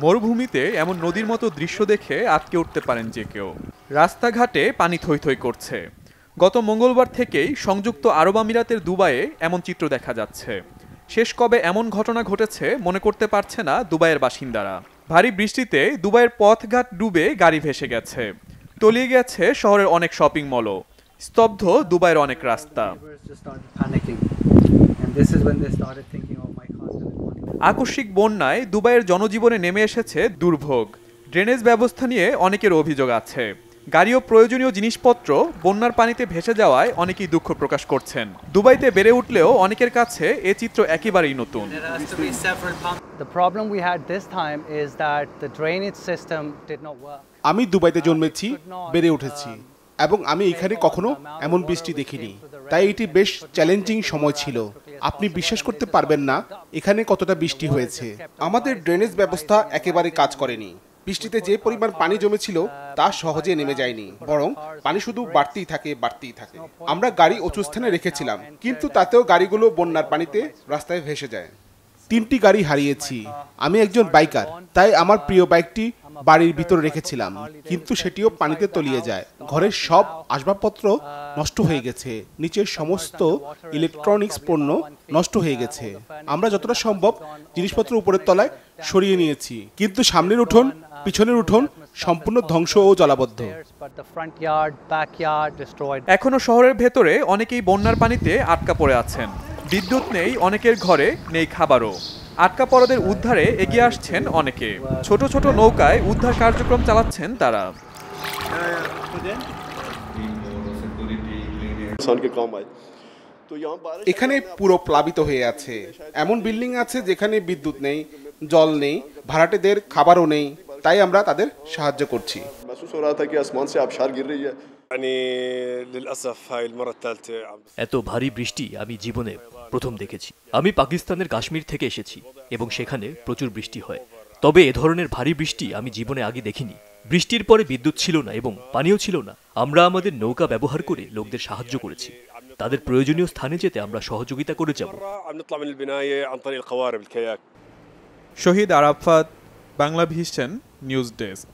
মরুভূমিতে এমন নদীর মতো দৃশ্য দেখে আটকে উঠতে পারেন যে কেউ। রাস্তাঘাটে পানি থই থই করছে। গত মঙ্গলবার থেকেই সংযুক্ত আরব আমিরাতের দুবাইয়ে এমন চিত্র দেখা যাচ্ছে। শেষ কবে এমন ঘটনা ঘটেছে মনে করতে পারছে না দুবাইয়ের বাসিন্দারা। ভারী বৃষ্টিতে দুবাইয়ের পথঘাট ডুবে গাড়ি ভেসে গেছে। তলিয়ে গেছে শহরের অনেক শপিং মলও। স্তব্ধ দুবাইয়ের অনেক রাস্তা। আকস্মিক বন্যায় দুবাইয়ের জনজীবনে নেমে এসেছে দুর্ভোগ। ড্রেনেজ ব্যবস্থা নিয়ে অনেকের অভিযোগ আছে। গাড়ি ও প্রয়োজনীয় জিনিসপত্র বন্যার পানিতে ভেসে যাওয়ায় অনেকেই দুঃখ প্রকাশ করছেন। দুবাইতে বেড়ে উঠলেও অনেকের কাছে এ চিত্র একেবারেই নতুন। আমি দুবাইতে জন্মেছি, বেড়ে উঠেছি এবং আমি এখানে কখনো এমন বৃষ্টি দেখিনি, তাই এটি বেশ চ্যালেঞ্জিং সময় ছিল। আপনি বিশ্বাস করতে পারবেন না এখানে কতটা বৃষ্টি হয়েছে। আমাদের ড্রেনেজ ব্যবস্থা একেবারে কাজ করেনি। বৃষ্টিতে যে পরিমাণ পানি জমেছিল তা সহজে নেমে যায়নি, বরং পানি শুধু বাড়তেই থাকে। আমরা গাড়ি উঁচু স্থানে রেখেছিলাম, কিন্তু তাতেও গাড়িগুলো বন্যার পানিতে রাস্তায় ভেসে যায়। 3টি গাড়ি হারিয়েছি। আমি একজন বাইকার, তাই আমার প্রিয় বাইকটি বাড়ির ভিতরে রেখেছিলাম, কিন্তু সেটিও পানিতে তলিয়ে যায়। ঘরের সব আসবাবপত্র নষ্ট হয়ে গেছে, নিচের সমস্ত ইলেকট্রনিক্স পণ্য নষ্ট হয়ে গেছে। আমরা যতটা সম্ভব জিনিসপত্র উপরের তলায় সরিয়ে নিয়েছি, কিন্তু সামনের উঠোন, পিছনের উঠোন সম্পূর্ণ ধ্বংস ও জলাবদ্ধ। এখনো শহরের ভেতরে অনেকেই বন্যার পানিতে আটকা পড়ে আছেন। বিদ্যুৎ নেই, অনেকের ঘরে নেই খাবারও। আটকা পড়াদের উদ্ধারে এগিয়ে আসছেন অনেকে। ছোট ছোট নৌকায় উদ্ধার কার্যক্রম চালাচ্ছেন তারা। এখানে পুরো প্লাবিত হয়ে আছে। এমন বিল্ডিং আছে যেখানে বিদ্যুৎ নেই, জল নেই, ভাড়াটেদের খাবারও নেই, তাই আমরা তাদের সাহায্য করছি। এত ভারী বৃষ্টি আমি জীবনে প্রথম দেখেছি। আমি পাকিস্তানের কাশ্মীর থেকে এসেছি এবং সেখানে প্রচুর বৃষ্টি হয়, তবে এ ধরনের ভারী বৃষ্টি আমি জীবনে আগে দেখিনি। বৃষ্টির পরে বিদ্যুৎ ছিল না এবং পানিও ছিল না। আমরা আমাদের নৌকা ব্যবহার করে লোকদের সাহায্য করেছি। তাদের প্রয়োজনীয় স্থানে যেতে আমরা সহযোগিতা করে যাব। Shahid Arafat, Bangla vision news desk.